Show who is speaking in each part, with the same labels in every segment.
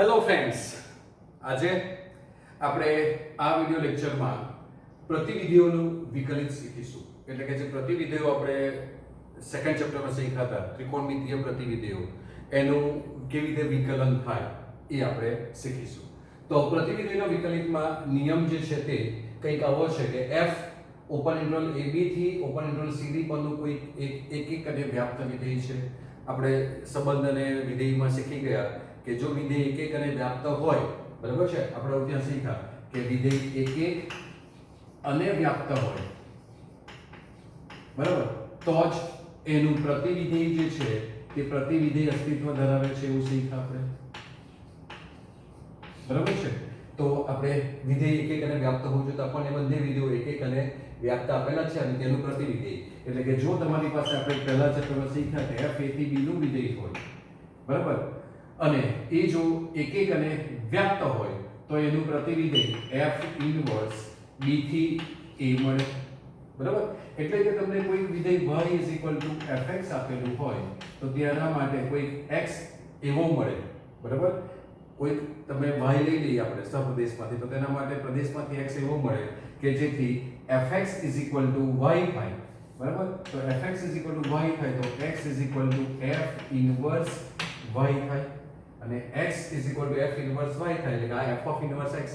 Speaker 1: Hello friends, આજે આપણે આ વિડિયો લેક્ચરમાં પ્રતિવિધિઓનું વિકલિત શીખીશું. એટલે કે જે પ્રતિવિધિઓ આપણે સેકન્ડ ચેપ્ટરમાં શીખ્યા હતા, ત્રિકોણમિતીય પ્રતિવિધિઓ, એનું કેવી રીતે વિકલન થાય એ આપણે શીખીશું. તો પ્રતિવિધિના વિકલિતમાં નિયમ જે છે તે કંઈક આવો છે કે f ઓપન ઇન્ટરવલ ab થી ઓપન ઇન્ટરવલ cd પરનું કોઈ એક અને વ્યાપ્ત વિધેય છે. આપણે સંબંધ અને વિધેયમાં શીખી ગયા કે જો વિધેય એક અને વ્યાપ્ત હોય, બરાબર છે, આપણે ત્યાં શીખ્યા કે વિધેય એક અને વ્યાપ્ત હોય, બરાબર, તો જ એનું પ્રતિવિધેય જે છે તે પ્રતિવિધેય અસ્તિત્વ ધરાવે છે, એવું શીખ્યા આપણે, બરાબર છે. તો આપણે વિધેય એક અને વ્યાપ્ત હોવું જોઈએ તો આપણને બંને વિધેયો એક અને વ્યાપ્ત આપેલા છે અને તેનું પ્રતિવિધેય, એટલે કે જો તમારી પાસે આપણે પહેલા ચેપ્ટરમાં શીખ્યા કે f a થી b નું વિધેય હોય, બરાબર, અને એ જો એક અને વ્યાપ્ત હોય તો એનું પ્રતિવિધેય f ઇન્વર્સ b થી a મળે, બરાબર. એટલે કે તમને કોઈ વિધેય y fx આપેલું હોય તો તેના માટે કોઈ x એવો મળે, બરાબર. કોઈ તમે y લઈ લઈએ આપણે સહપ્રદેશમાંથી, તો તેના માટે પ્રદેશમાંથી x એવો મળે કે જેથી fx y થાય, બરાબર. તો fx y થાય તો x f ઇન્વર્સ y થાય અને x f ઇન્વર્સ y થાય, એટલે આ f of inverse x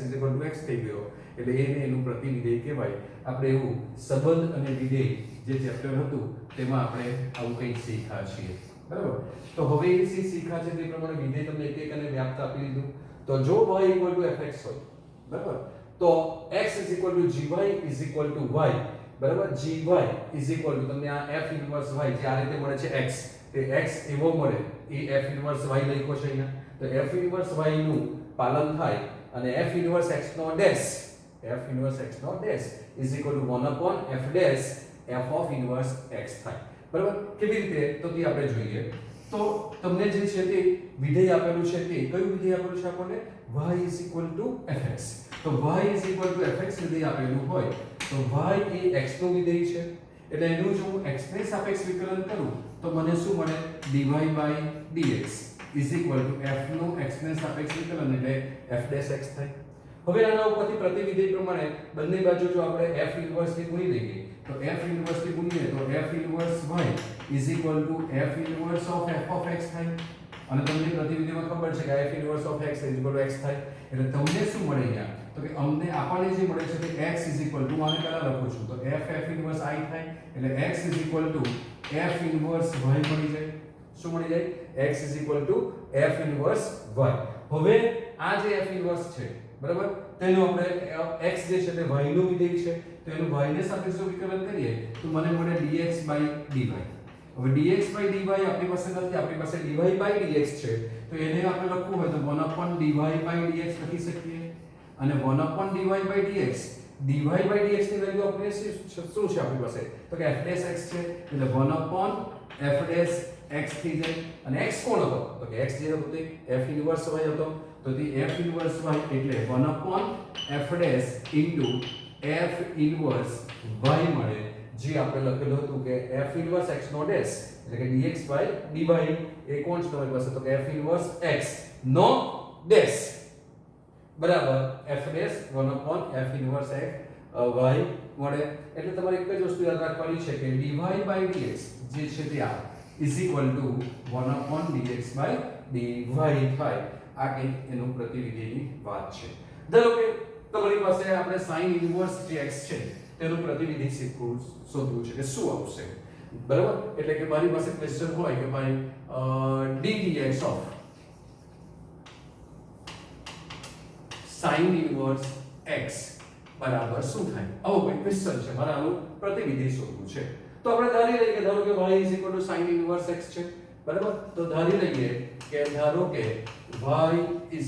Speaker 1: x થઈ ગયો, એટલે એને એનું પ્રતિવિધેય કહેવાય. આપણે એવું સંબંધ અને વિધેય જે ચેપ્ટર હતું તેમાં આપણે આવું કંઈક શીખ્યા છીએ, બરાબર. તો હવે એ શીખ્યા છે તે પ્રમાણે વિધેય તમને એક અને વ્યાપ્ત આપી દીધું. તો જો y fx હોય, બરાબર, તો x gy બરાબર, gy તમને આ f ઇન્વર્સ y જે આ રીતે મળે છે x, તે x એવો મળે એ f ઇન્વર્સ y લખ્યો છે અહીંયા, તો f ઇન્વર્સ y નું પાલન થાય અને f ઇન્વર્સ x નો dash is equal to 1 upon f dash f of inverse x થાય, બરાબર. કેવી રીતે તો તે આપણે જોઈએ. તો તમને જે છે તે વિધેય આપેલું છે, તે કયું વિધેય આપેલું છે આપણને? y fx. તો y fx વિધેય આપેલું હોય તો y એ x નું વિધેય છે, એટલે એનું જો હું x ને સાપેક્ષ વિકલન કરું તો મને શું મળે? dy by dx is equal to f નું x ને સાપેક્ષ વિકલન એટલે f dash x થાય. હવે આના ઉપરથી પ્રતિવિધેય પ્રમાણે બંને બાજુ જો આપણે f ઇન્વર્સ થી ગુણી દઈએ તો f ઇન્વર્સ થી ગુણીએ તો f inverse y is equal to f inverse of f of x થાય. અને તમને પ્રતિવિધેયમાં ખબર છે કે f inverse of x is equal to x થાય, એટલે તમને શું મળે અહીંયા? તો કે અમને આપણને જે મળે છે તે x is equal to, આને પહેલા લખું છું, તો f ઇન્વર્સ i થાય, એટલે x is equal to f inverse y મળી જાય. શું મળી જાય? x is equal to f inverse y. હવે આ જે f ઇન્વર્સ છે, બરાબર, તેનો આપણે x જે છે તે y નું વિધેય છે, તો એનું y ને સાપેક્ષ વિકલન કરીએ તો મને મળે dx by dy. હવે dx by dy આપણી પાસે નથી, આપણી પાસે dy by dx છે, તો એને આપણે લખવું હોય તો 1 upon dy by dx લખી શકીએ. અને 1 upon dy by dx, dy by dx ની વેલ્યુ આપણે શું છે આપણી પાસે? તો કે f dash x છે, એટલે 1 upon f dash x થઈ જાય. અને x કોણ હતો? તો કે x જે હતો તે f ઇન્વર્સ y હતો, તો તે f ઇન્વર્સ y એટલે 1 upon f dash into f inverse y મળે, જે આપણે લખેલું હતું કે f ઇન્વર્સ x નો ડેશ એટલે કે dx by dy એ કોણ છે તમારી પાસે? તો કે f ઇન્વર્સ x નો ડેશ બરાબર f dash 1 upon f inverse x y મળે. એટલે તમારે એક જ વસ્તુ યાદ રાખવાની છે કે dy by dx જે છે તે આ is equal to 1 upon dx by dy થાય. આ કંઈક એનું પ્રતિવિધેયની વાત છે. ધારો કે તમારી પાસે આપણે sin ઇન્વર્સ જે x છે તેનું પ્રતિવિધિ શોધવું છે કે શું આવશે, બરાબર. એટલે કે મારી પાસે ક્વેશ્ચન હોય કે ભાઈ ddx of sin inverse x બરાબર શું થાય? આવો કોઈ ક્વેશ્ચન છે, મારે આનું પ્રતિવિધિ શોધવું છે. તો આપણે ધારી લઈએ કે ધારો કે y sin ઇન્વર્સ x છે, બરાબર. તો ધારી લઈએ કે ધારો કે y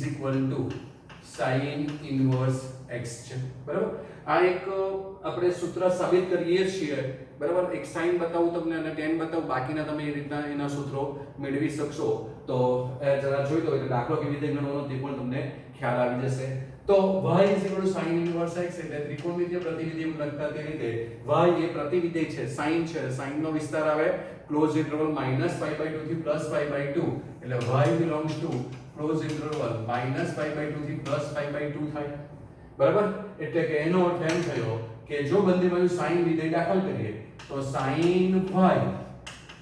Speaker 1: sin ઇન્વર્સ x છે, બરાબર. આ એક આપણે સૂત્ર સાબિત કરીએ છીએ, બરાબર. એક sin બતાવું તમને અને tan બતાવું, બાકીના તમે એ રીતના એના સૂત્રો મેળવી શકશો. તો જરા જોઈ લો એટલે દાખલો કેવી રીતે ગણવાનો તે પણ તમને ખ્યાલ આવી જશે. તો y sin ઇન્વર્સ x એટલે ત્રિકોણમિતીય પ્રતિવિધિમાં લખતા તે રીતે y એ પ્રતિવિધેય છે, sin છે, sin નો વિસ્તાર આવે ક્લોઝ ઇન્ટરવલ -π/2 થી +π/2, એટલે y belongs to close interval -π/2 થી +π/2 થાય, બરાબર. એટલે કે એનો અર્થ એમ થયો કે જો બંને બાજુ sin વિધેય દાખલ કરીએ તો sin y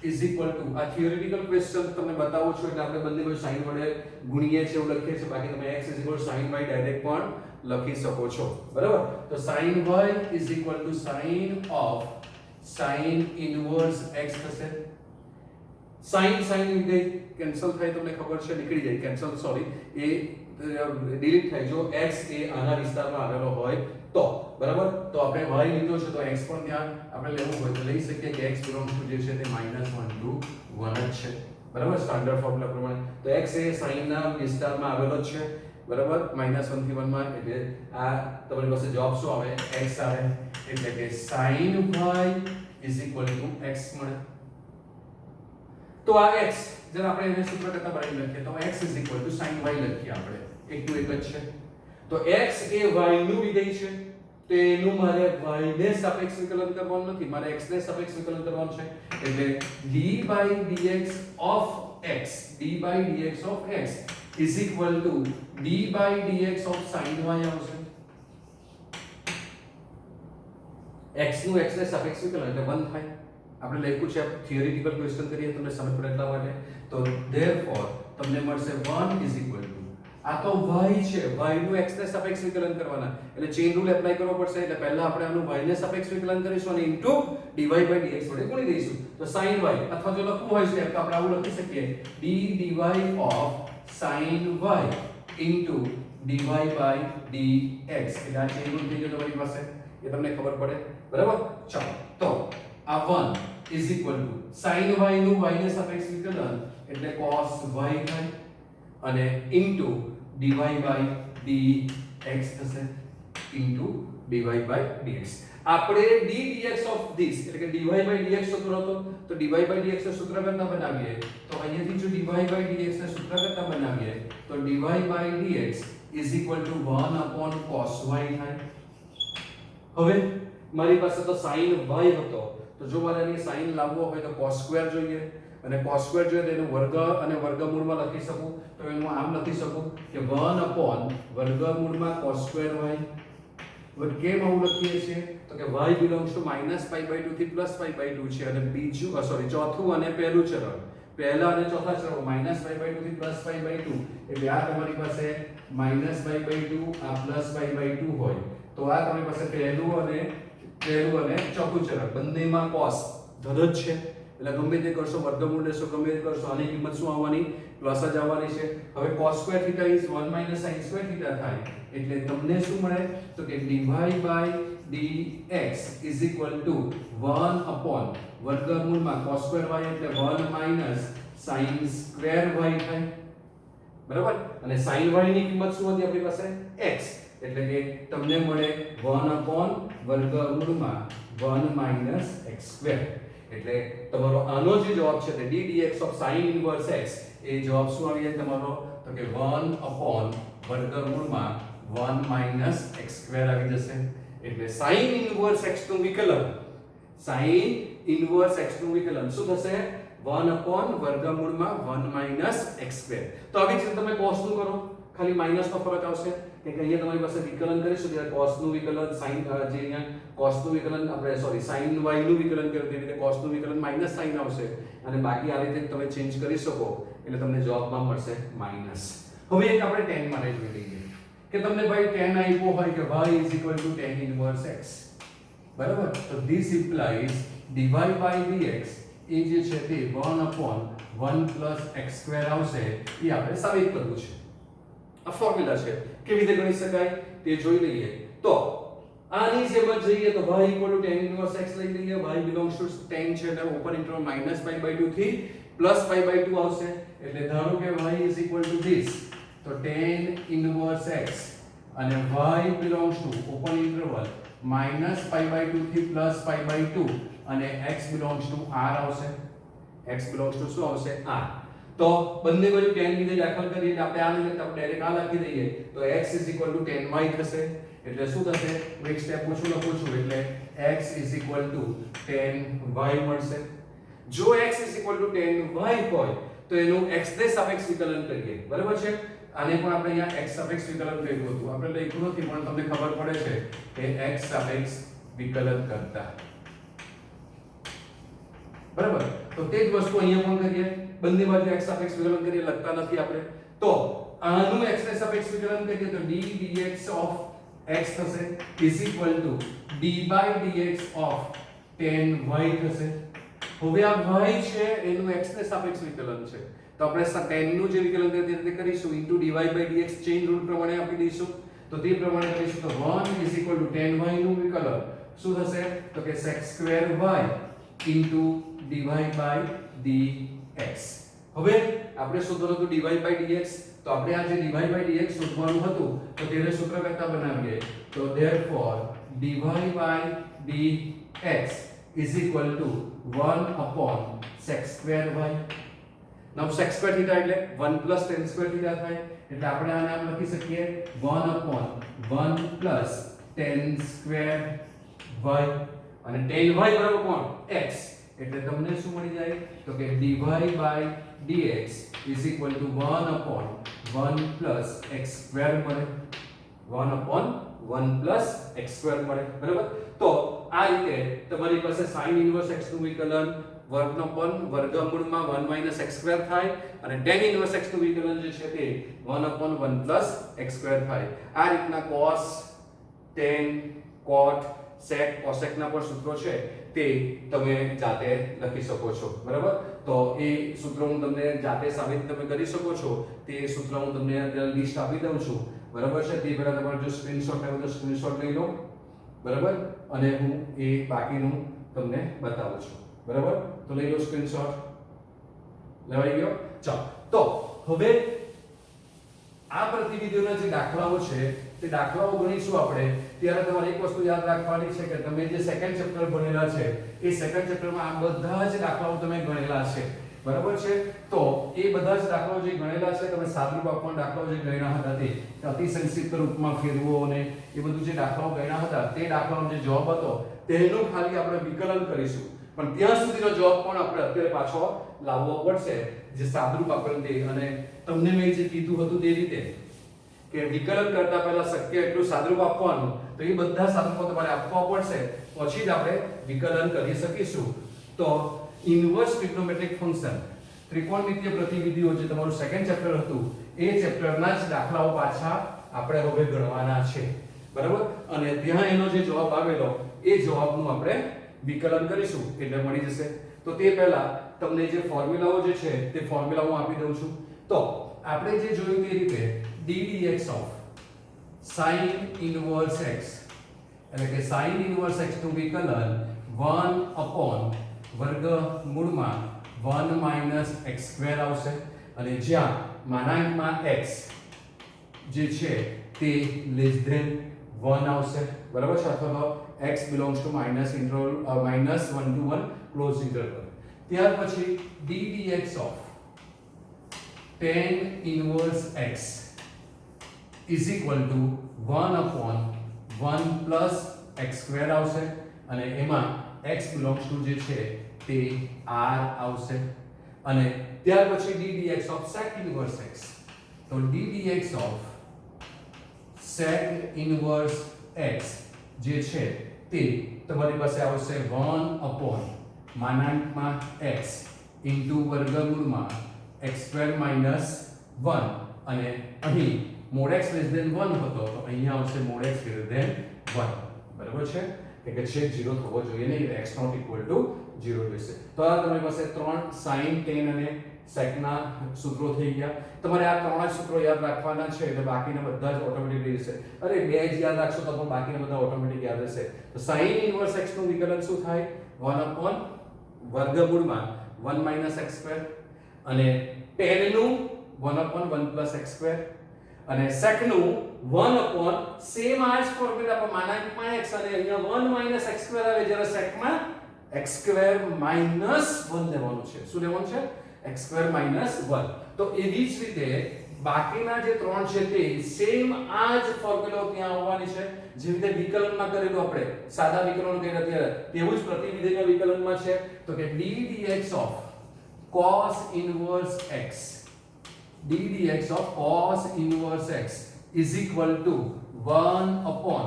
Speaker 1: is equal to, આ થિયોરેટિકલ ક્વેશ્ચન તમને બતાવો છો એટલે આપણે બંને બાજુ sin વડે ગુણીએ છે એવું લખીએ છીએ, બાકી તમે x is equal sin y direct પણ લખી શકો છો, બરાબર. તો sin y is equal to sin of sin inverse x થશે. sin વિધેય કેન્સલ થાય, તમને ખબર છે, નીકળી જાય, કેન્સલ સોરી એ ડિલીટ થાય જો x એ આના વિસ્તારમાં આવેલો હોય તો, બરાબર. તો આપણે y લીધો છે તો x પણ ત્યાં આપણે લેવું હોય તો લઈ શકીએ કે x બિલોંગ્સ ટુ જે છે તે -1 to 1 જ છે, બરાબર, સ્ટાન્ડર્ડ ફોર્મ્યુલા પ્રમાણે. તો x એ sin ના વિસ્તારમાં આવેલો જ છે, બરાબર, -1 થી 1 માં. એટલે આ તમારી પાસે જવાબ શું આવે? x આવે. એટલે કે sin y is equal to x મળે. તો આ x જ્યારે આપણે એને સૂત્ર કરતા બનાવી લખીએ તો x is equal to sin y લખીએ આપણે, એક નું એક જ છે. તો x એ y નું વિધેય છે તો એનું મારે y ને સાપેક્ષ વિકલન કરવાનું નથી, મારે x ને સાપેક્ષ વિકલન કરવાનું છે. એટલે d/dx of x, d/dx of x is equal to d/dx of sin y આવશે. x નું x ને સાપેક્ષ વિકલન એટલે 1 થાય. આપણે લખ્યું છે, થિયોરેટિકલ ક્વેશ્ચન કરીએ તમને સમજ પડે એટલા માટે. તો therefore તમને મળશે 1 is equal to, આ તો y છે, y નું x ને સાપેક્ષ વિકલન કરવાના એટલે ચેઇન રૂલ એપ્લાય કરવો પડશે. એટલે પહેલા આપણે આનું y ને સાપેક્ષ વિકલન કરીશું અને ઇન્ટુ dy/dx વડે ગુણી દઈશું. તો sin y, અથવા જો લખવું હોય છે તો આપણે આવું લખી શકીએ d dy of sin y into dy/dx. એટલે આ ચેઇન રૂલ થઈ ગયો તમારી પાસે, એ તમને ખબર પડે, બરાબર. ચાલો, તો આ 1 is equal to sin y નું y ને સાપેક્ષ વિકલન એટલે cos y થાય અને into dy/dx થશે, into dy/dx. આપણે d dx of this એટલે કે dy/dx સૂત્ર હતો તો dy/dx ને સૂત્ર કરતા બનાવીએ તો અહીંયાથી જો dy/dx ને સૂત્ર કરતા બનાવીએ તો dy/dx is equal to 1 upon cos y થાય. હવે મારી પાસે તો sin y હતો તો જો મારે એની sin લાવવો હોય તો cos સ્ક્વેર જોઈએ અને cos સ્ક્વેર જોઈએ તો એનો વર્ગ અને વર્ગમૂળમાં લખી શકું તો એનું આમ લખી શકું કે 1 upon વર્ગમૂળમાં cos સ્ક્વેર y. હવે કેમ આવું લખીએ છીએ તો કે y belongs to -π/2 થી +π/2 છે અને બીજું સોરી ચોથું અને પહેલું ચરણ, પહેલા અને ચોથા ચરણ -π/2 થી +π/2 એટલે આ તમારી પાસે -π/2 આ +π/2 હોય તો આ તમારી પાસે પહેલું અને ચોથું ચરણ બંનેમાં cos ધન જ છે એટલે ગમે તે કરશો વર્ગમૂળ લેશો ગમે તે કરશો આની કિંમત શું આવવાની? પ્લસ જ આવવાની છે. હવે cos square θ is 1 - sin square θ થાય એટલે તમને શું મળે તો કે dy/dx is equal to 1 upon વર્ગમૂળમાં cos સ્ક્વેર y એટલે 1 - sin સ્ક્વેર y થાય, બરાબર. અને sin y ની કિંમત શું હતી આપણી પાસે? x એટલે કે તમને મળે 1 upon વર્ગમૂળમાં 1 - x સ્ક્વેર. એટલે તમારો આનો જે જવાબ છે તે d dx of sin inverse x એ જવાબ શું આવી જાય તમારો તો કે 1 upon વર્ગમૂળમાં 1 - x સ્ક્વેર આવી જશે. એટલે sin inverse x નું વિકલન, sin inverse x નું વિકલન શું થશે? 1 upon વર્ગમૂળમાં 1 - x સ્ક્વેર. તો આવી રીતે તમે cos નું કરો ખાલી માઈનસ નો ફરક આવશે કે અહીંયા તમારી પાસે વિકલન કરીશું ત્યારે cos નું વિકલન sin જે અહીંયા cos નું વિકલન આપણે સોરી sin y નું વિકલન કર્યું તે રીતે cos નું વિકલન માઈનસ sin આવશે અને બાકી આ રીતે તમે ચેન્જ કરી શકો એટલે તમને જવાબમાં મળશે માઈનસ. હવે એક આપણે tan માટે જોઈ લઈએ કે તમને ભાઈ tan આપ્યો હોય કે y = tan inverse x, બરાબર. તો this implies dy/dx એ જે છે તે 1 upon 1 + x સ્ક્વેર આવશે એ આપણે સાબિત કરવું છે. આ ફોર્મ્યુલા છે, કેવી રીતે ગણી શકાય તે જોઈ લઈએ. તો આની જેમ જ જઈએ તો y = tan inverse x લઈ લઈએ. y belongs to tan છે એટલે ઓપન ઇન્ટરવલ -π/2 થી +π/2 આવશે એટલે ધારો કે y = this તો tan inverse x અને y belongs to open interval -π/2 થી +π/2 અને x belongs to r આવશે. x belongs to શું આવશે? r. તો બંને બાજુ tan વિધેય દાખલ કરી એટલે આપણે આને લખતા ડાયરેક્ટ આ લખી દઈએ તો x = tan y થશે. એટલે શું થશે? હું એક સ્ટેપ ઓછું લખું છું એટલે x = tan y મળશે. જો x = tan y હોય તો એનું x ને સાપેક્ષ વિકલન કરીએ, બરાબર છે. આને પણ આપણે અહીંયા x સાપેક્ષ વિકલન કર્યું હતું. આપણે લખ્યું નથી પણ તમને ખબર પડે છે કે x સાપેક્ષ વિકલન કરતા. બરાબર? તો તે જ વસ્તુ અહીંયા પણ કરીએ. બંને બાજુ x સાપેક્ષ વિકલન કરીએ, લખતા નથી આપણે. તો આનું x ને સાપેક્ષ વિકલન કરીએ તો d dx of x થશે is equal to d by dx of tan y થશે. હવે આ y છે એનું x ને સાપેક્ષ વિકલન છે, તો આપણે tan નું જે વિકલન કરીએ તે રીતે કરીશું into dy by dx chain rule પ્રમાણે આપી દઈશું. તો તે પ્રમાણે કરીશું તો 1 is equal to tan y નું વિકલન શું થશે તો કે sec square y into dy by dx. હવે આપણે શોધવાનું હતું dy by dx, તો આપણે આ જે dy by dx શોધવાનું હતું તો તેને સૂત્ર કરતા બનાવીએ. તો therefore dy by dx is equal to 1 upon sec square y. now sec square theta એટલે 1 plus tan square theta થાય, એટલે આપણે આને આમ લખી શકીએ 1 upon 1 plus tan square y, અને tan y બરાબર કોણ x, એટલે તમને શું મળી જાય તો કે dy by dx is equal to 1 upon 1 plus x square મળે, 1 upon 1 plus x square મળે. બરાબર? તો આ રીતે તમારી પાસે sin inverse x નું વિકલન વર્ગનો પણ વર્ગમૂળમાં 1 minus x square થાય, અને tan inverse x નું વિકલન જે છે તે 1 upon 1 plus x square થાય. આ રીતના cos tan cot sec cosec ના પણ સૂત્રો છે તે તમે જાતે લખી શકો છો. બરાબર? તો એ સૂત્ર હું તમને જાતે સાબિત તમે કરી શકો છો. તે સૂત્ર હું તમને અત્યારે લિસ્ટ આપી દઉં છું. બરાબર છે? તે પહેલા તમારે જો સ્ક્રીનશોટ લેવો તો સ્ક્રીનશોટ લઈ લો. બરાબર? અને હું એ બાકીનું તમને બતાવું છું. બરાબર? તો લઈ લો સ્ક્રીનશોટ. લેવાઈ ગયો? ચાલો. તો હવે આ પ્રતિવિધિઓના જે દાખલાઓ છે તે દાખલાઓ ગણીશું આપણે. ત્યારે તમારે એક વસ્તુ યાદ રાખવાની છે કે તમે જે સેકન્ડ ચેપ્ટર ભણેલા છે એ સેકન્ડ ચેપ્ટરમાં આ બધા જ દાખલાઓ તમે ગણેલા છે. બરાબર છે? તો એ બધા જ દાખલાઓ જે ગણેલા છે, તમે સાદુરૂપ આપવાના દાખલાઓ જે ગણ્યા હતા તે અતિ સંક્ષિપ્ત રૂપમાં ફેરવો અને એ બધું જે દાખલાઓ ગણ્યા હતા તે દાખલાનો જે જવાબ હતો તેનું ખાલી આપણે વિકલન કરીશું. પણ ત્યાં સુધીનો જવાબ પણ આપણે અત્યારે પાછો લાવવો પડશે, જે સાદુરૂપ આપણને દે. અને તમને મેં જે કીધું હતું તે રીતે કે વિકલન કરતા પહેલા શક્ય એટલું સાદુરૂપ આપવાનું, તો એ બધા સાદુરૂપો તમારે આપવા પડશે, પછી જ આપણે વિકલન કરી શકીશું. તો ઇન્વર્સ ટ્રિગ્નોમેટ્રિક ફંક્શન, ત્રિકોણમિતીય પ્રતિવિધિઓ જે તમારું સેકન્ડ ચેપ્ટર હતું એ ચેપ્ટરના જ દાખલાઓ પાછા આપણે હવે ગણવાના છે. બરાબર? અને ત્યાં એનો જે જવાબ આવેલો એ જવાબનું આપણે વિકલન કરીશું એટલે મળી જશે. તો તે પહેલા તમને જે ફોર્મ્યુલાઓ જે છે તે ફોર્મ્યુલા હું આપી દઉં છું. તો આપણે જે જોયું તે રીતે d dx of sin inverse x, એટલે કે sin inverse x નું વિકલન 1 upon વર્ગમૂળમાં 1 minus x square આવશે, અને જ્યાં માનાંકમાં x જે છે તે less than 1 આવશે. બરાબર છે? અથવા તો x belongs to minus 1 to 1 close interval. ત્યાર પછી d dx of tan inverse x is equal to 1 upon 1 plus x square આવશે, અને એમાં x belongs to જે છે તે r આવશે. અને ત્યાર પછી d dx of sec inverse x, તો d dx of sec inverse x જે છે તે તમારી પાસે આવશે 1 upon માનાંકમાં x into વર્ગમૂળમાં x square minus 1, અને અહીં mod x less than 1 હતો તો અહીંયા આવશે mod x greater than 1. બરાબર છે? કે છેદ 0 થવો જોઈએ નહીં, x not equal to 0 રહેશે. તો આ તમારી પાસે 3 sin tan અને sec ના સૂત્રો થઈ ગયા. તમારે આ ત્રણ જ સૂત્રો યાદ રાખવાના છે એટલે બાકીના બધા જ ઓટોમેટિક રહેશે. અરે બે જ યાદ રાખશો તો પણ બાકીના બધા ઓટોમેટિક યાદ રહેશે. તો sin inverse x નું વિકલન શું થાય 1 upon વર્ગમૂળમાં 1 minus x square, અને tan નું 1 upon 1 plus x square, અને sec નું 1 upon સેમ આ જ ફોર્મ્યુલા પર માનાંકમાં x, અને અહીંયા 1 minus x square આવે જ્યારે sec માં x square minus 1 લેવાનું છે. શું લેવાનું છે? x square minus 1. તો એવી જ રીતે બાકીના જે ત્રણ છે તે સેમ આ જ ફોર્મ્યુલા ત્યાં આવવાની છે. જે રીતે વિકલનમાં કરેલું આપણે સાદા વિકલન કર્યા ત્યારે તેવું જ પ્રતિવિધિના વિકલનમાં છે. તો કે d dx of cos inverse x d dx of cos inverse x is equal to 1 upon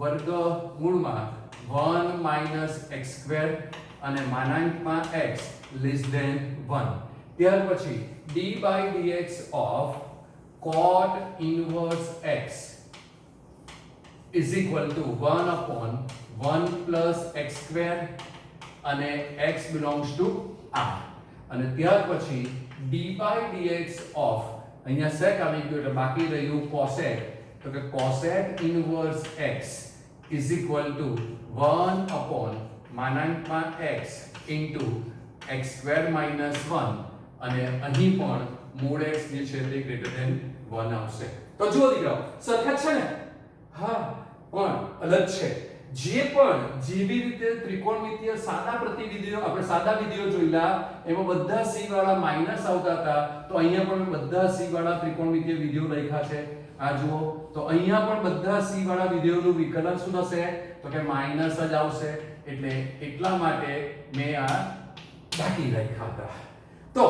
Speaker 1: વર્ગમૂળમાં 1 minus x square અને માનાંકમાં x less than 1. ત્યાર પછી d by dx of cot inverse x is equal to 1 upon 1 plus x square અને x belongs to r. અને ત્યાર પછી d by dx of અહીંયા sec આવી ગયું એટલે બાકી રહ્યું cosec. તો કે cosec inverse x is equal to 1 upon માનાંકમાં x into x square minus 1 અને અહીં પણ મૂળ x જે છે તે greater than 1 આવશે. તો જુઓ દીકરાઓ સરખા છે ને? હા પણ અલગ છે. જે પણ જેવી રીતે ત્રિકોણમિતિય સાદા પ્રતિવિધિઓ આપણે સાદા વિધિઓ જોઈલા એમાં બધા c વાળા માઈનસ આવતા હતા, તો અહીંયા પણ બધા c વાળા ત્રિકોણમિતિય વિધિઓ લખ્યા છે. આ જુઓ તો અહીંયા પણ બધા c વાળા વિધિઓનું વિકલન શું થશે? તો કે માઈનસ જ આવશે. એટલે એટલા માટે મેં આ બાકી લખ્યા હતા. તો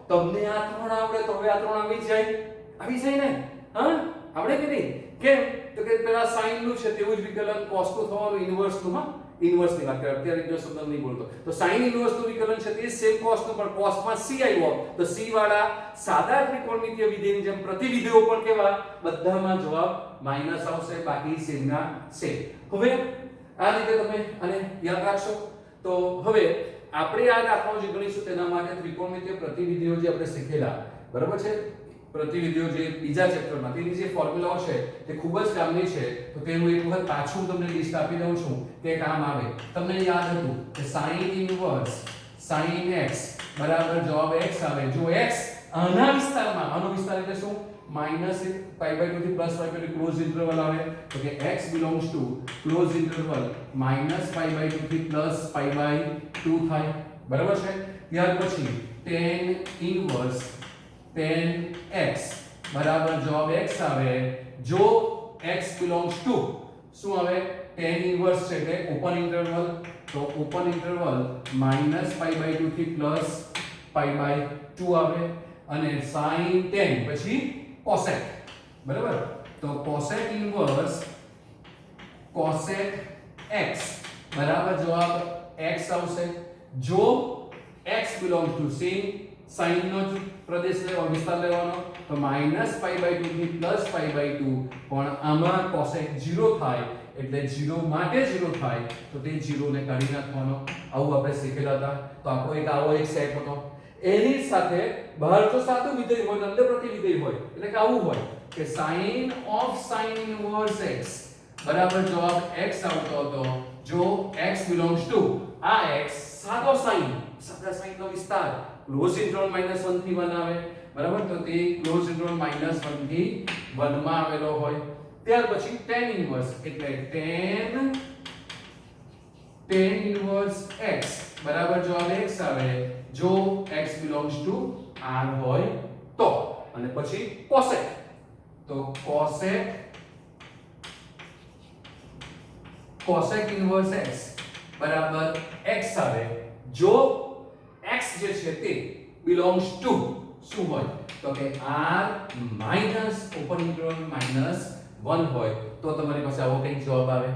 Speaker 1: તમને આ ત્રણ આવડે તો હવે આ ત્રણ આવી જાય ને? હા આવડે કે નહીં? કેમ? તો કે પેલા sin નું છે તેવું જ વિકલન cos નું થવાનું ઇન્વર્સ નું. હા ઇન્વર્સ ની વાત કરીએ અત્યારે જો શબ્દ નહીં બોલતો તો sin ઇન્વર્સ નું વિકલન છે તે સેમ cos નું પણ cos માં c આવ્યો તો c વાળા સાદા ત્રિકોણમિતિય વિધેયની જેમ પ્રતિવિધિઓ પણ કેવા બધામાં જવાબ માઈનસ આવશે, બાકી સેમ ના સેમ. હવે આ રીતે તમે આને યાદ રાખશો. તો હવે આપણે આ દાખલાઓ જે ગણીશું તેના માટે ત્રિકોણમિતિય પ્રતિવિધિઓ જે આપણે શીખેલા બરાબર છે પ્રતિવિધિઓ જે બીજા ચેપ્ટરમાં તેની જે ફોર્મ્યુલાઓ છે તે ખૂબ જ કામની છે. તો તેનું એક વખત પાછું તમને લિસ્ટ આપી દઉં છું કે કામ આવે. તમને યાદ હતું કે sin ઇન્વર્સ sin x બરાબર જવાબ x આવે. જો x આના વિસ્તારમાં આનો વિસ્તાર એટલે શું? minus π/2 થી +π/2 ક્લોઝ ઇન્ટરવલ આવે. તો કે x belongs to close interval -π/2 થી +π/2 થાય. બરાબર છે? ત્યાર પછી tan ઇન્વર્સ tan x બરાબર જવાબ x આવે. જો x belongs to શું આવે? tan ઇન્વર્સ છે એટલે ઓપન ઇન્ટરવલ, તો ઓપન ઇન્ટરવલ -π/2 થી +π/2 આવે. અને sin tan પછી cosec બરાબર. તો cosec ઇન્વર્સ cosec x બરાબર જવાબ x આવશે. જો x belongs to sin નો પ્રદેશ લેવાનો વિસ્તાર લેવાનો તો -π/2 થી +π/2 પણ આમાં cosec 0 થાય એટલે 0 માટે 0 થાય તો તે 0 ને કાઢી નાખવાનો. આવું આપણે શીખેલા હતા. તો આપણો એક આવો એક સેટ હતો. એની સાથે બહાર તો સાદું વિધેય હોય અંદર પ્રતિવિધેય હોય એટલે કે આવું હોય કે sin of sin inverse x બરાબર જવાબ x આવતો હતો. જો x belongs to આ x સાદો સાદા sin નો વિસ્તાર ક્લોઝ ઇન્ટરવલ -1 થી 1 આવે બરાબર. તો તે ક્લોઝ ઇન્ટરવલ -1 થી 1 માં આવેલો હોય. ત્યાર પછી tan ઇન્વર્સ એટલે tan ઇન્વર્સ x બરાબર જવાબ x આવે. જો x belongs to r હોય તો. અને પછી cosec તો cosec ઇન્વર્સ x બરાબર x આવે. જો x જે છે તે belongs to શું હોય? તો કે r માઈનસ ઓપન ઇન્ટરવલ -1 હોય તો તમારી પાસે આવો કંઈક જવાબ આવે.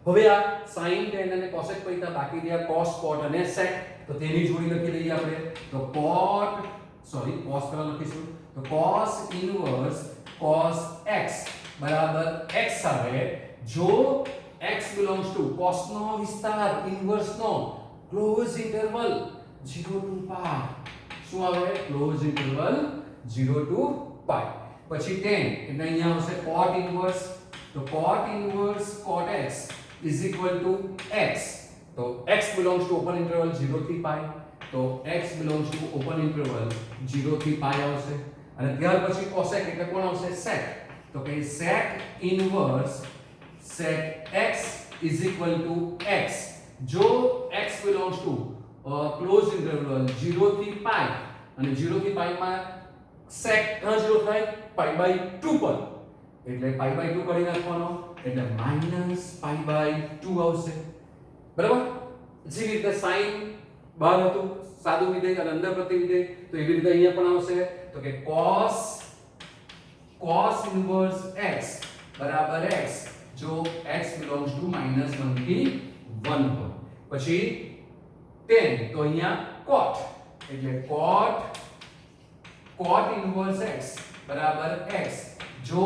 Speaker 1: હવે આ sin tan અને cosec પૈતા બાકી રહ્યા cos cot અને sec. તો તેની જોડી લખી લઈએ આપણે. તો cos કરા લખીશું. તો cos ઇન્વર્સ cos x બરાબર x આવે. જો x belongs to cos નો વિસ્તાર ઇન્વર્સ નો ક્લોઝ ઇન્ટરવલ 0 to π શું આવે? Close interval 0 to π. પછી tan એટલે અહીંયા આવશે cot ઇન્વર્સ. તો cot inverse cot x is equal to x. તો x belongs to open interval 0 થી π. તો x belongs to open interval 0 થી π આવશે. અને ત્યાર પછી cosec એટલે કોણ આવશે? sec. તો કે sec inverse sec x is equal to x. જો x belongs to close interval 0 થી π અને 0 થી π માં sec ક્યાં 0 થાય? π/2 પર એટલે π/2 કરી નાખવાનો એટલે -π/2 આવશે. બરાબર. જેવી રીતે sin બહાર હતું સાદું વિધેય અને અંદર પ્રતિવિધેય તો એવી રીતે અહીંયા પણ આવશે. તો કે cos cos ઇન્વર્સ x બરાબર x જો x belongs to -1 થી 1 હોય. પછી tan તો અહીંયા cot એટલે cot ઇન્વર્સ x બરાબર x જો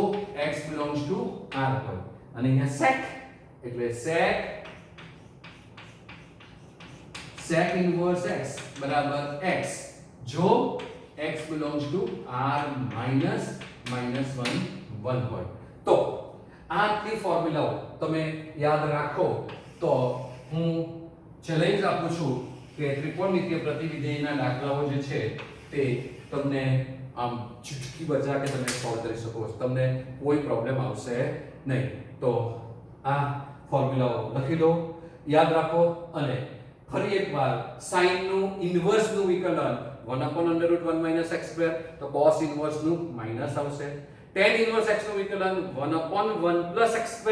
Speaker 1: x belongs to r હોય. અને અહીંયા sec એટલે sec ઇન્વર્સ x બરાબર x જો x belongs to r -1 હોય. તો આ આટલી ફોર્મ્યુલાઓ તમે યાદ રાખો તો હું ચેલેન્જ આપું છું કે ત્રિકોણમિતિય પ્રતિવિધેયના દાખલાઓ જે છે તે તમને આમ ચૂટકી બજા કે તમે સોલ્વ કરી શકો છો. તમને કોઈ પ્રોબ્લેમ આવશે નહીં. તો આ ફોર્મ્યુલાઓ લખી લો, યાદ રાખો. અને ફરી એકવાર sin નું ઇન્વર્સ નું વિકલન 1/√1 - x2 તો cos ઇન્વર્સ નું માઈનસ આવશે. tan ઇન્વર્સ x નું વિકલન 1/1 + x2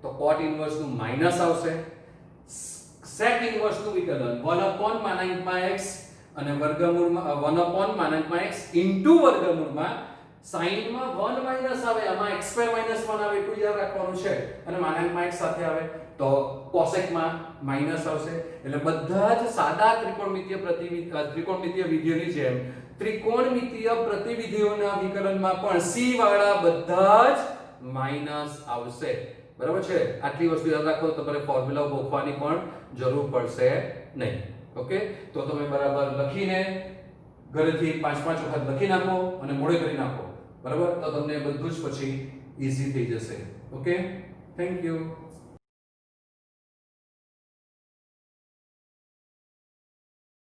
Speaker 1: તો cot ઇન્વર્સ નું માઈનસ આવશે. sec ઇન્વર્સ નું વિકલન 1/x અને વર્ગમૂળમાં 1/x ઇન્ટુ વર્ગમૂળમાં sin માં 1 માઈનસ આવે, આમાં x2 - 1 આવે એટલું યાદ રાખવાનું છે. અને -x સાથે આવે તો cosec માં માઈનસ આવશે. એટલે બધા જ સાદા ત્રિકોણમિતિય વિધેયોની જેમ ત્રિકોણમિતિય પ્રતિવિધિઓના વિકલનમાં પણ c વાળા બધા જ માઈનસ આવશે. બરાબર છે? આટલી વસ્તુ યાદ રાખો તો તમારે ફોર્મ્યુલા ગોખવાની પણ જરૂર પડશે નહીં. ઓકે, તો તમે બરાબર લખીને ઘરેથી 5-5 વખત લખી નાખો અને મોડે કરી નાખો. બરાબર? તો તમને બધું જ પછી ઈઝી થઈ જશે. Okay, thank you.